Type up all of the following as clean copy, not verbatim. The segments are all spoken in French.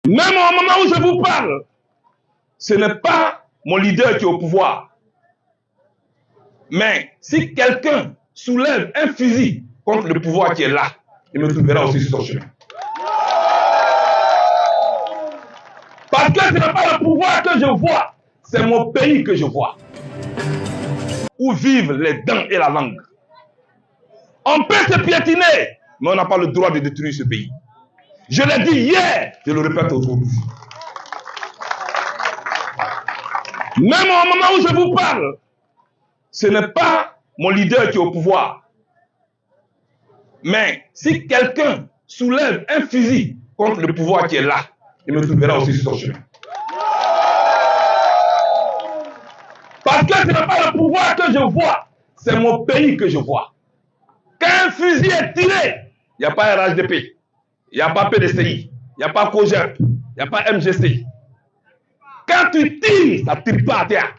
Même au moment où je vous parle, ce n'est pas mon leader qui est au pouvoir. Mais si quelqu'un soulève un fusil contre le pouvoir qui est là, il me trouvera aussi sur son chemin. Parce que ce n'est pas le pouvoir que je vois, c'est mon pays que je vois. Où vivent les dents et la langue. On peut se piétiner, mais on n'a pas le droit de détruire ce pays. Je l'ai dit hier, je le répète aujourd'hui. Même au moment où je vous parle, ce n'est pas mon leader qui est au pouvoir. Mais si quelqu'un soulève un fusil contre le pouvoir qui est là, il me trouvera aussi sur son chemin. Parce que ce n'est pas le pouvoir que je vois, c'est mon pays que je vois. Quand un fusil est tiré, il n'y a pas RHDP, il n'y a pas PDCI, il n'y a pas COGEP, il n'y a pas MGC. Quand tu tires, ça ne tire pas à terre.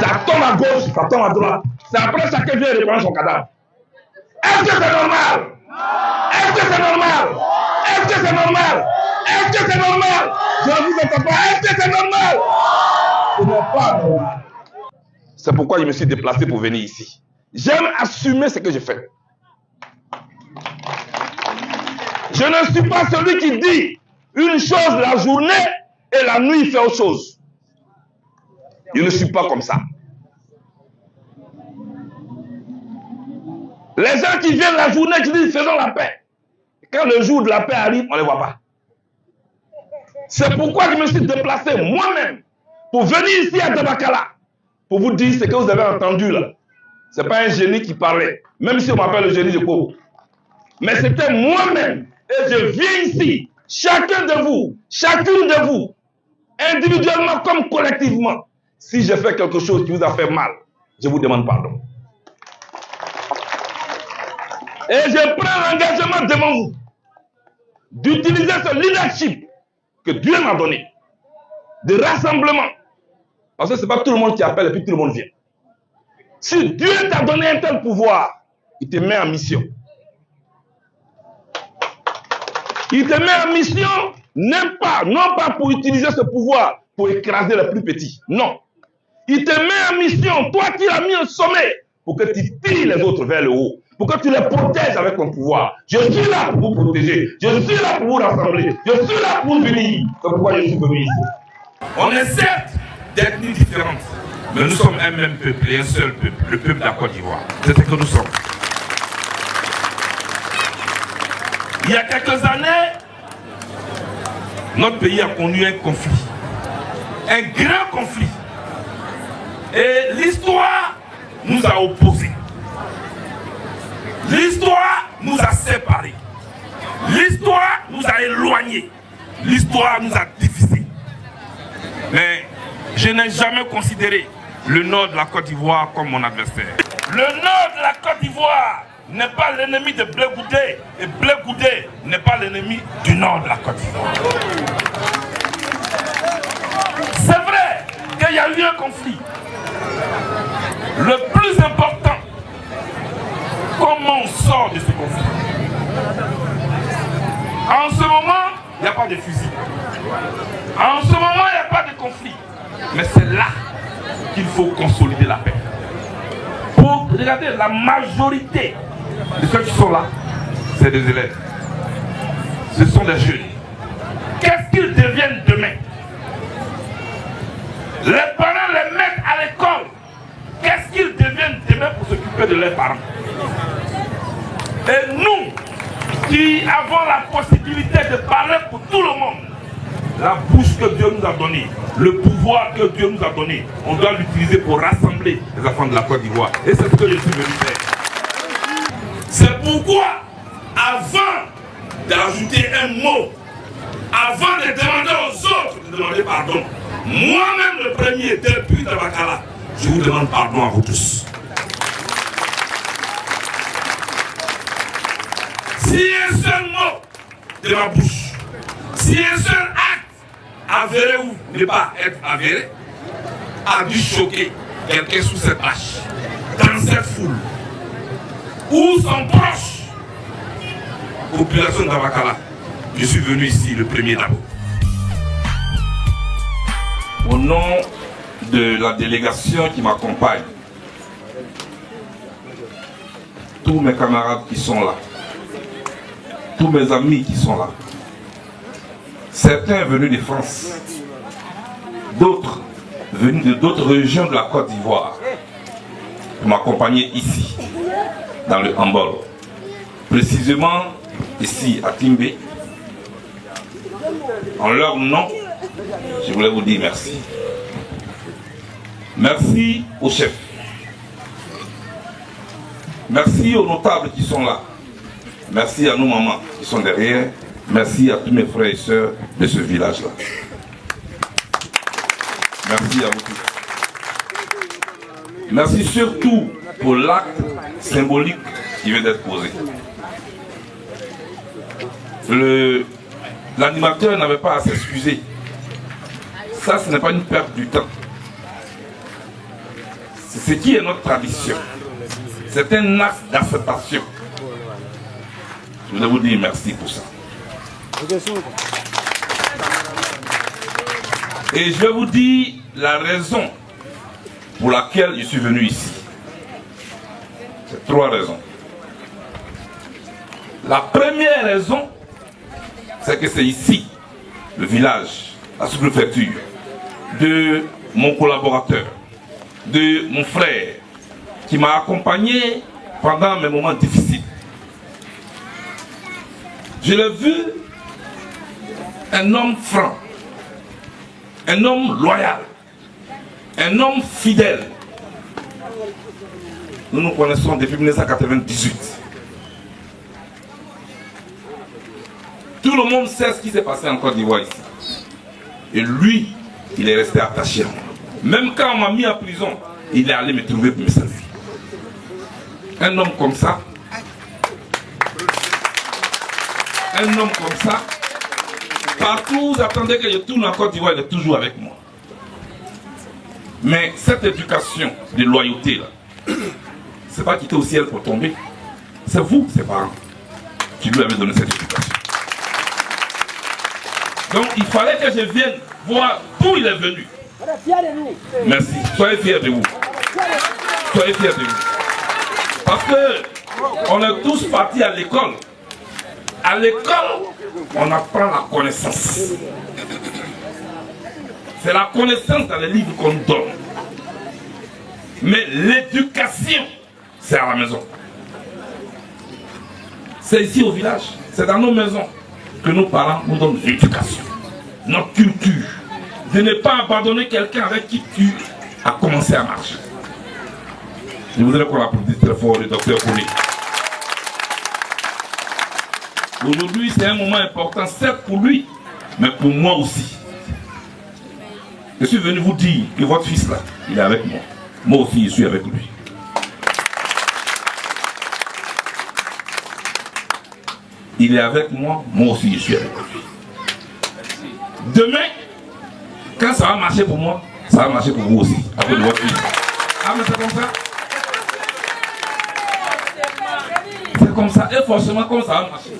Ça tombe à gauche, ça tombe à droite. C'est après chacun vient reprendre son cadavre. Est-ce que c'est normal? Est-ce que c'est normal? Est-ce que c'est normal? Est-ce que c'est normal? Je ne vous entends pas. Est-ce que c'est normal? Ce n'est pas normal. C'est pourquoi je me suis déplacé pour venir ici. J'aime assumer ce que je fais. Je ne suis pas celui qui dit une chose la journée et la nuit il fait autre chose. Je ne suis pas comme ça. Les gens qui viennent la journée qui disent faisons la paix. Quand le jour de la paix arrive, on ne les voit pas. C'est pourquoi je me suis déplacé moi-même pour venir ici à Dabakala pour vous dire ce que vous avez entendu là. Ce n'est pas un génie qui parlait, même si on m'appelle le génie de Pau. Mais c'était moi-même. Et je viens ici, chacun de vous, chacune de vous, individuellement comme collectivement. Si j'ai fait quelque chose qui vous a fait mal, je vous demande pardon. Et je prends l'engagement devant vous d'utiliser ce leadership que Dieu m'a donné, de rassemblement. Parce que ce n'est pas tout le monde qui appelle et puis tout le monde vient. Si Dieu t'a donné un tel pouvoir, il te met en mission. Il te met en mission, non pas pour utiliser ce pouvoir pour écraser les plus petits. Non. Il te met en mission, toi qui l'as mis au sommet, pour que tu tires les autres vers le haut, pour que tu les protèges avec ton pouvoir. Je suis là pour vous protéger, je suis là pour vous rassembler, je suis là pour venir. C'est pourquoi je suis venu ici. On est certes d'ethnies différentes, mais nous sommes un même peuple et un seul peuple, le peuple de la Côte d'Ivoire. C'est ce que nous sommes. Il y a quelques années, notre pays a connu un conflit, un grand conflit. Et l'histoire nous a opposés. L'histoire nous a séparés. L'histoire nous a éloignés. L'histoire nous a divisés. Mais je n'ai jamais considéré le nord de la Côte d'Ivoire comme mon adversaire. Le nord de la Côte d'Ivoire n'est pas l'ennemi de Blé Goudé et Blé Goudé n'est pas l'ennemi du nord de la Côte d'Ivoire. C'est vrai qu'il y a eu un conflit. Le plus important, comment on sort de ce conflit? En ce moment, il n'y a pas de fusil. En ce moment, il n'y a pas de conflit. Mais c'est là qu'il faut consolider la paix. Pour regarder la majorité de ceux qui sont là, c'est des élèves. Ce sont des jeunes. Qu'est-ce qu'ils deviennent demain? Les parents les mettent à l'école. Qu'est-ce qu'ils deviennent demain pour s'occuper de leurs parents? Et nous, qui avons la possibilité de parler pour tout le monde, la bouche que Dieu nous a donnée, le pouvoir que Dieu nous a donné, on doit l'utiliser pour rassembler les enfants de la Côte d'Ivoire. Et c'est ce que je suis venu faire. C'est pourquoi, avant d'ajouter un mot, avant de demander aux autres de demander pardon, moi-même le premier, depuis Dabakala, je vous demande pardon à vous tous. Si un seul mot de ma bouche, si un seul acte avéré ou ne pas être avéré, a dû choquer quelqu'un sous cette hache, dans cette foule, ou son proche, population d'Abakala, je suis venu ici le 1er d'abord. Au nom de la délégation qui m'accompagne, tous mes camarades qui sont là, tous mes amis qui sont là, certains venus de France, d'autres venus de d'autres régions de la Côte d'Ivoire, pour m'accompagner ici, dans le handball. Précisément ici à Timbé. En leur nom, je voulais vous dire merci. Merci aux chefs. Merci aux notables qui sont là. Merci à nos mamans qui sont derrière. Merci à tous mes frères et sœurs de ce village-là. Merci à vous tous. Merci surtout pour l'acte symbolique qui vient d'être posé. L'animateur n'avait pas à s'excuser. Ça, ce n'est pas une perte du temps. C'est ce qui est notre tradition. C'est un acte d'acceptation. Je voulais vous dire merci pour ça. Et je vais vous dire la raison pour laquelle je suis venu ici. C'est 3 raisons. La première raison, c'est que c'est ici, le village, la sous-préfecture, de mon collaborateur, de mon frère, qui m'a accompagné pendant mes moments difficiles. Je l'ai vu, un homme franc, un homme loyal, un homme fidèle. Nous nous connaissons depuis 1998. Tout le monde sait ce qui s'est passé en Côte d'Ivoire ici. Et lui, il est resté attaché à moi. Même quand on m'a mis en prison, il est allé me trouver pour me saluer. Un homme comme ça, partout où vous attendez que je tourne en Côte d'Ivoire, il est toujours avec moi. Mais cette éducation de loyauté là, c'est pas quitter au ciel pour tomber. C'est vous, ses parents, qui lui avez donné cette éducation. Donc il fallait que je vienne voir d'où il est venu. Merci. Soyez fiers de vous. Soyez fiers de vous. Parce que on est tous partis à l'école. À l'école, on apprend la connaissance. C'est la connaissance dans les livres qu'on donne. Mais l'éducation, c'est à la maison. C'est ici au village, c'est dans nos maisons que nos parents nous donnent l'éducation, notre culture. De ne pas abandonner quelqu'un avec qui tu as commencé à marcher. Je voudrais qu'on applaudisse très fort le docteur Koné. Aujourd'hui, c'est un moment important, certes pour lui, mais pour moi aussi. Je suis venu vous dire que votre fils là, il est avec moi. Moi aussi, je suis avec lui. Il est avec moi, moi aussi, je suis avec lui. Demain, quand ça va marcher pour moi, ça va marcher pour vous aussi, à cause de votre fils. Ah, mais c'est comme ça. C'est comme ça, et forcément, comme ça va marcher.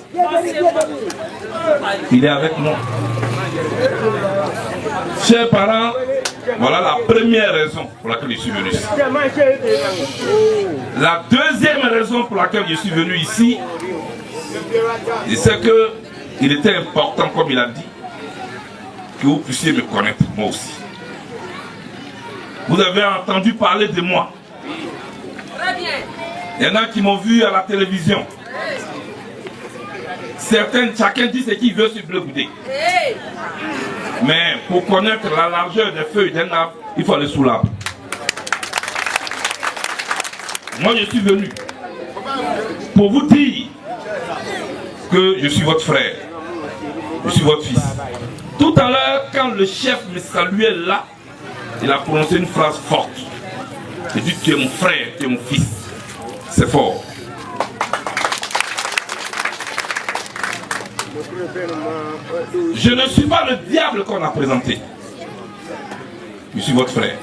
Il est avec moi. Chers parents, voilà la première raison pour laquelle je suis venu ici. La deuxième raison pour laquelle je suis venu ici, c'est qu'il était important, comme il a dit, que vous puissiez me connaître, moi aussi. Vous avez entendu parler de moi. Il y en a qui m'ont vu à la télévision. Chacun dit ce qu'il veut sur Bleu Goudé. Mais pour connaître la largeur des feuilles d'un arbre, il faut aller sous l'arbre. Moi, je suis venu pour vous dire que je suis votre frère, je suis votre fils. Tout à l'heure, quand le chef me saluait là, il a prononcé une phrase forte. Il dit, tu es mon frère, tu es mon fils. C'est fort. Je ne suis pas le diable qu'on a présenté. Je suis votre frère.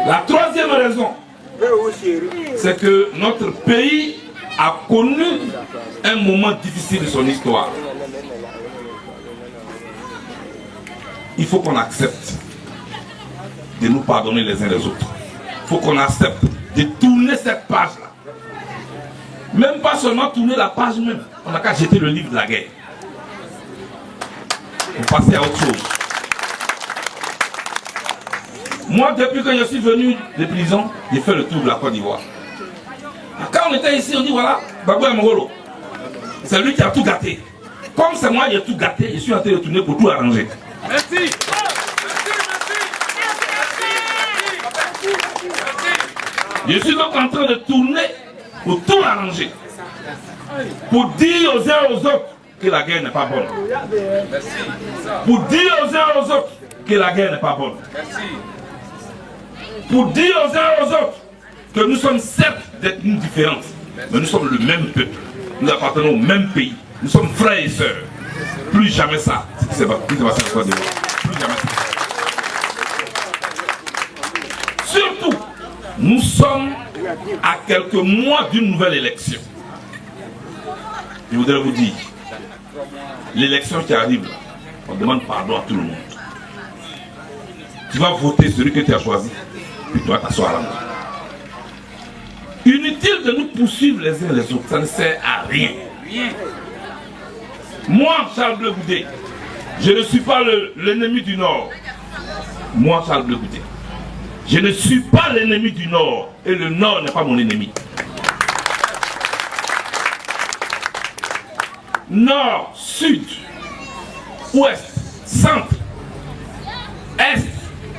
La troisième raison, c'est que notre pays a connu un moment difficile de son histoire. Il faut qu'on accepte de nous pardonner les uns les autres. Il faut qu'on accepte de tourner cette page-là. Même pas seulement tourner la page même. On n'a qu'à jeter le livre de la guerre. Pour passer à autre chose. Moi, depuis que je suis venu de prison, j'ai fait le tour de la Côte d'Ivoire. Quand on était ici, on dit voilà, Babou Amogolo, c'est lui qui a tout gâté. Comme c'est moi qui ai tout gâté, je suis en train de tourner pour tout arranger. Merci. Je suis donc en train de tourner pour tout arranger. Pour dire aux uns aux autres que la guerre n'est pas bonne. Pour dire aux uns aux autres que la guerre n'est pas bonne. Pour dire aux uns aux autres que nous sommes certes d'ethnies différentes, mais nous sommes le même peuple. Nous appartenons au même pays. Nous sommes frères et sœurs. Plus jamais ça. C'est pas plus jamais ça. Plus jamais ça. Surtout, nous sommes à quelques mois d'une nouvelle élection. Je voudrais vous dire, l'élection qui arrive, on demande pardon à tout le monde. Tu vas voter celui que tu as choisi, puis tu vas t'asseoir là-bas. Inutile de nous poursuivre les uns les autres, ça ne sert à rien. Moi, Charles Bleu Goudé, je ne suis pas l'ennemi du Nord. Moi, Charles Bleu Goudé, je ne suis pas l'ennemi du Nord, et le Nord n'est pas mon ennemi. Nord, Sud, Ouest, Centre, Est,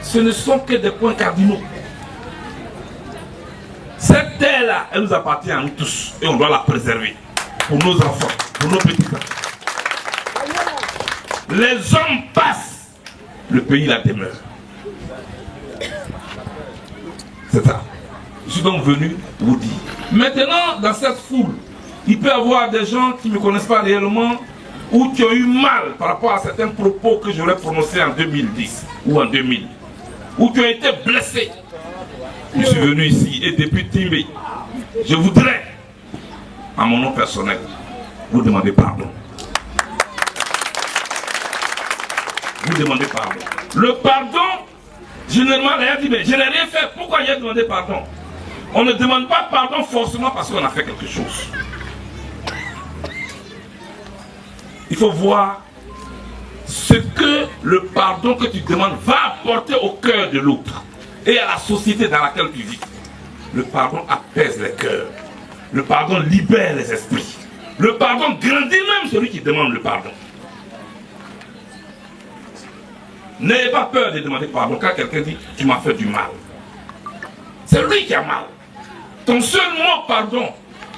ce ne sont que des points cardinaux. Cette terre-là, elle nous appartient à nous tous et on doit la préserver pour nos enfants, pour nos petits-enfants. Les hommes passent, le pays la demeure. C'est ça. Je suis donc venu vous dire. Maintenant, dans cette foule, il peut y avoir des gens qui ne me connaissent pas réellement ou qui ont eu mal par rapport à certains propos que j'aurais prononcés en 2010 ou en 2000, ou qui ont été blessés. Je suis venu ici et depuis Timbé, je voudrais, à mon nom personnel, vous demander pardon. Vous demandez pardon. Le pardon, généralement, rien dit, mais je n'ai rien fait. Pourquoi j'ai demandé pardon? On ne demande pas pardon forcément parce qu'on a fait quelque chose. Il faut voir ce que le pardon que tu demandes va apporter au cœur de l'autre et à la société dans laquelle tu vis. Le pardon apaise les cœurs. Le pardon libère les esprits. Le pardon grandit même celui qui demande le pardon. N'ayez pas peur de demander pardon quand quelqu'un dit « tu m'as fait du mal ». C'est lui qui a mal. Ton seul mot pardon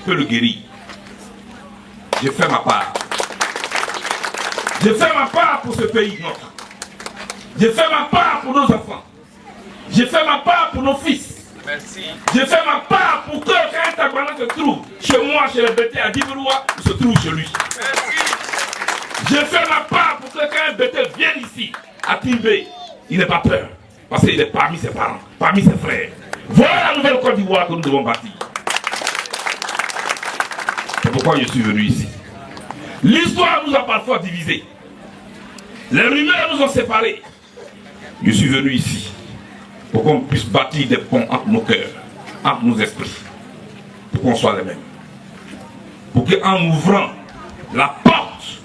peut le guérir. J'ai fait ma part. J'ai fait ma part pour ce pays notre. J'ai fait ma part pour nos enfants. J'ai fait ma part pour nos fils. Merci. J'ai fait ma part pour que quand un Tagbana se trouve chez moi, chez les Bété à Diveloua, il se trouve chez lui. Merci. J'ai fait ma part pour que quand un Bété vienne ici, à Timbé, il n'ait pas peur. Parce qu'il est parmi ses parents, parmi ses frères. Voilà la nouvelle Côte d'Ivoire que nous devons bâtir. C'est pourquoi je suis venu ici. L'histoire nous a parfois divisés. Les rumeurs nous ont séparés. Je suis venu ici pour qu'on puisse bâtir des ponts entre nos cœurs, entre nos esprits, pour qu'on soit les mêmes. Pour qu'en ouvrant la porte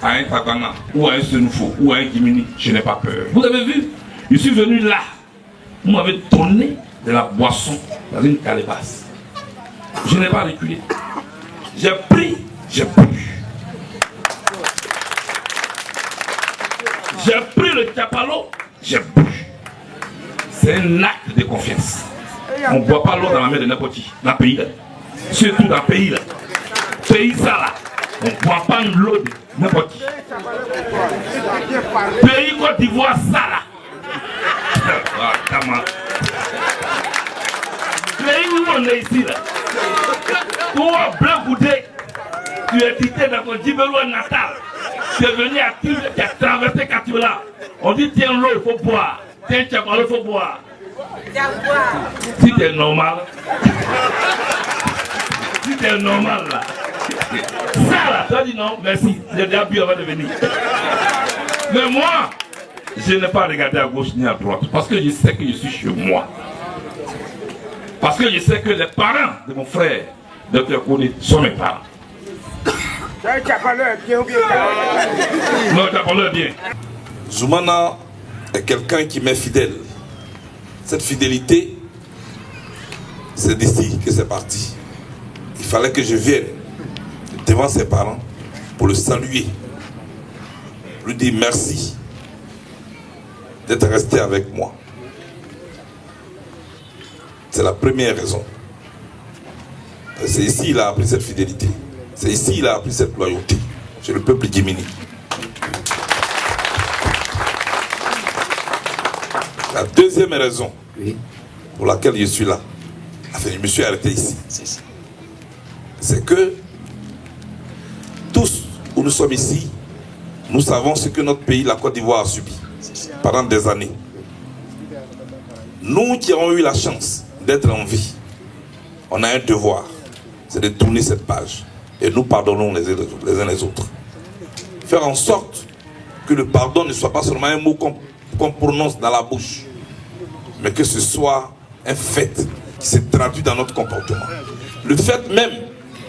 à un Tagbana, ou à un Senufo, ou à un Kimini, je n'ai pas peur. Vous avez vu, je suis venu là. Vous m'avez donné de la boisson dans une calebasse. Je n'ai pas reculé. J'ai pris, j'ai bu. J'ai pris le capalo, j'ai bu. C'est un acte de confiance. On ne boit pas l'eau dans la main de n'importe qui, dans le pays là. Surtout dans le pays là. Pays ça là. On ne boit pas l'eau de n'importe qui. Pays Côte d'Ivoire ça là. Pays où on est ici là. Toi, Bleu Goudé, tu es quitté dans ton Djibeloua natal. Tu es venu à Timbé, tu as traversé Katiola. On dit tiens l'eau, il faut boire. Tiens Tchapalo, il faut boire. Si tu es normal, si t'es normal là. Ça là, tu as dit non, merci, j'ai déjà bu avant de venir. Mais moi, je n'ai pas regardé à gauche ni à droite parce que je sais que je suis chez moi. Parce que je sais que les parents de mon frère, Dr Kony, sont mes parents. Non, tu as parlé bien. Zoumana est quelqu'un qui m'est fidèle. Cette fidélité, c'est d'ici que c'est parti. Il fallait que je vienne devant ses parents pour le saluer, lui dire merci d'être resté avec moi. C'est la première raison. C'est ici qu'il a appris cette fidélité. C'est ici qu'il a appris cette loyauté chez le peuple Djimini. La deuxième raison pour laquelle je suis là, enfin, je me suis arrêté ici, c'est que tous où nous sommes ici, nous savons ce que notre pays, la Côte d'Ivoire, a subi pendant des années. Nous qui avons eu la chance d'être en vie, on a un devoir, c'est de tourner cette page et nous pardonnons les uns les autres. Faire en sorte que le pardon ne soit pas seulement un mot qu'on prononce dans la bouche, mais que ce soit un fait qui se traduit dans notre comportement. Le fait même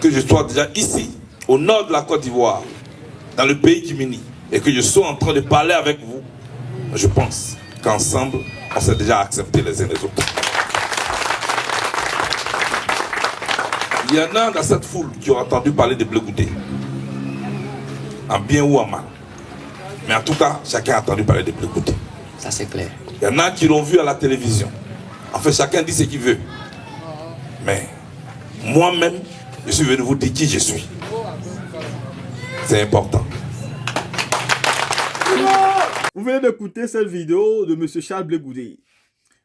que je sois déjà ici, au nord de la Côte d'Ivoire, dans le pays Djimini, et que je sois en train de parler avec vous, je pense qu'ensemble, on s'est déjà accepté les uns les autres. Il y en a dans cette foule qui ont entendu parler de Blé Goudé, en bien ou en mal. Mais en tout cas, chacun a entendu parler de Blé Goudé. Ça c'est clair. Il y en a qui l'ont vu à la télévision. En fait, chacun dit ce qu'il veut. Mais moi-même, je suis venu vous dire qui je suis. C'est important. Vous venez d'écouter cette vidéo de M. Charles Blé Goudé.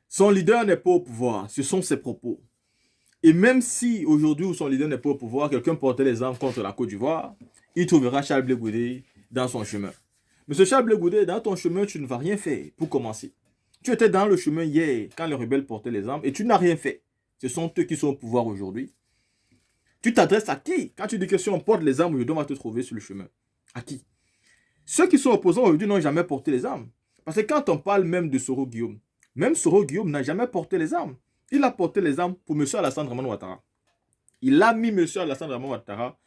Son leader n'est pas au pouvoir, ce sont ses propos. Et même si aujourd'hui où son leader n'est pas au pouvoir, quelqu'un portait les armes contre la Côte d'Ivoire, il trouvera Charles Blé Goudé dans son chemin. M. Charles Blé Goudé, dans ton chemin, tu ne vas rien faire pour commencer. Tu étais dans le chemin hier quand les rebelles portaient les armes et tu n'as rien fait. Ce sont eux qui sont au pouvoir aujourd'hui. Tu t'adresses à qui? Quand tu dis que si on porte les armes aujourd'hui, on va te trouver sur le chemin. À qui? Ceux qui sont opposants aujourd'hui n'ont jamais porté les armes. Parce que quand on parle même de Soro Guillaume, même Soro Guillaume n'a jamais porté les armes. Il a porté les armes pour M. Alassane Dramane Ouattara. Il a mis M. Alassane Dramane Ouattara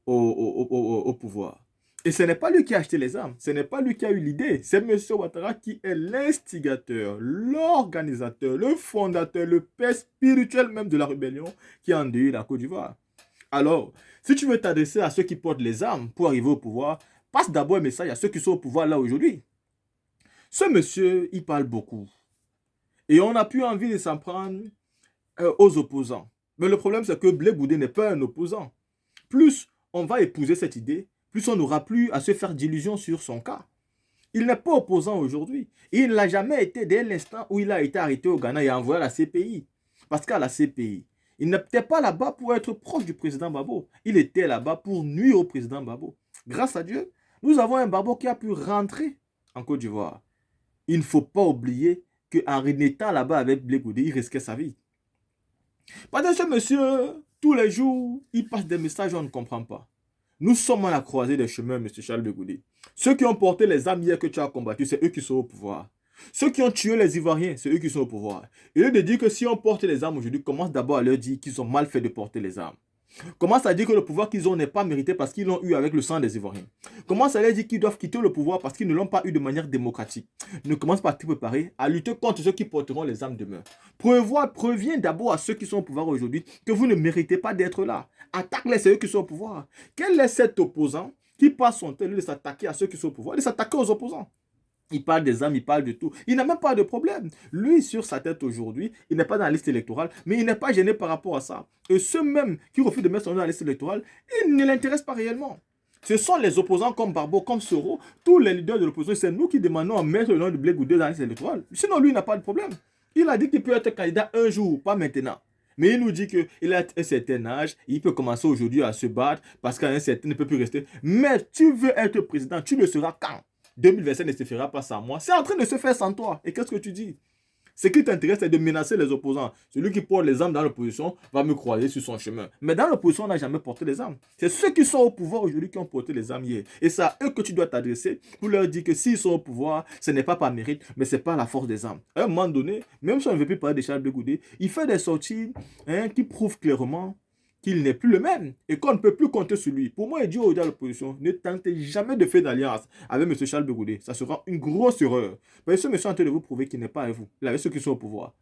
au pouvoir. Et ce n'est pas lui qui a acheté les armes, ce n'est pas lui qui a eu l'idée, c'est M. Ouattara qui est l'instigateur, l'organisateur, le fondateur, le père spirituel même de la rébellion qui a endeuillé la Côte d'Ivoire. Alors, si tu veux t'adresser à ceux qui portent les armes pour arriver au pouvoir, passe d'abord un message à ceux qui sont au pouvoir là aujourd'hui. Ce monsieur, il parle beaucoup. Et on n'a plus envie de s'en prendre aux opposants. Mais le problème, c'est que Blé Goudé n'est pas un opposant. Plus on va épouser cette idée, plus on n'aura plus à se faire d'illusions sur son cas. Il n'est pas opposant aujourd'hui. Il ne l'a jamais été dès l'instant où il a été arrêté au Ghana et envoyé à la CPI. Parce qu'à la CPI, il n'était pas là-bas pour être proche du président Babo. Il était là-bas pour nuire au président Babo. Grâce à Dieu, nous avons un Babo qui a pu rentrer en Côte d'Ivoire. Il ne faut pas oublier qu'en étant là-bas avec Blé Goudé, il risquait sa vie. Parce que ce monsieur, tous les jours, il passe des messages, on ne comprend pas. Nous sommes à la croisée des chemins, M. Charles Blé Goudé. Ceux qui ont porté les armes hier que tu as combattu, c'est eux qui sont au pouvoir. Ceux qui ont tué les Ivoiriens, c'est eux qui sont au pouvoir. Et eux de dire que si on porte les armes aujourd'hui, commence d'abord à leur dire qu'ils ont mal fait de porter les armes. Commence à dire que le pouvoir qu'ils ont n'est pas mérité parce qu'ils l'ont eu avec le sang des Ivoiriens. Commence à leur dire qu'ils doivent quitter le pouvoir parce qu'ils ne l'ont pas eu de manière démocratique. Ne commence pas à te préparer à lutter contre ceux qui porteront les armes demain. Préviens d'abord à ceux qui sont au pouvoir aujourd'hui que vous ne méritez pas d'être là. Attaque-les, c'est eux qui sont au pouvoir. Quel est cet opposant qui passe son temps de s'attaquer à ceux qui sont au pouvoir, de s'attaquer aux opposants? Il parle des armes, il parle de tout. Il n'a même pas de problème. Lui, sur sa tête aujourd'hui, il n'est pas dans la liste électorale, mais il n'est pas gêné par rapport à ça. Et ceux même qui refusent de mettre son nom dans la liste électorale, il ne l'intéresse pas réellement. Ce sont les opposants comme Barbeau, comme Soro, tous les leaders de l'opposition. C'est nous qui demandons à mettre le nom de Blé Goudé dans la liste électorale. Sinon, lui, il n'a pas de problème. Il a dit qu'il peut être candidat un jour, pas maintenant. Mais il nous dit qu'il a un certain âge, il peut commencer aujourd'hui à se battre parce qu'à un certain, il ne peut plus rester. Mais tu veux être président, tu le seras quand? 2025 ne se fera pas sans moi. C'est en train de se faire sans toi. Et qu'est-ce que tu dis? Ce qui t'intéresse, c'est de menacer les opposants. Celui qui porte les armes dans l'opposition va me croiser sur son chemin. Mais dans l'opposition, on n'a jamais porté les armes. C'est ceux qui sont au pouvoir aujourd'hui qui ont porté les armes hier. Et c'est à eux que tu dois t'adresser pour leur dire que s'ils sont au pouvoir, ce n'est pas par mérite, mais c'est par la force des armes. À un moment donné, même si on ne veut plus parler de Charles Blé Goudé, il fait des sorties qui prouvent clairement qu'il n'est plus le même et qu'on ne peut plus compter sur lui. Pour moi, il dit aux gens de l'opposition, ne tentez jamais de faire d'alliance avec M. Charles Blé Goudé. Ça sera une grosse erreur. Parce que ce monsieur est en train de vous prouver qu'il n'est pas avec vous. Il est avec ceux qui sont au pouvoir.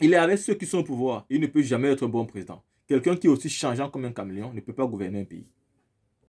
Il est avec ceux qui sont au pouvoir. Il ne peut jamais être un bon président. Quelqu'un qui est aussi changeant comme un caméléon ne peut pas gouverner un pays.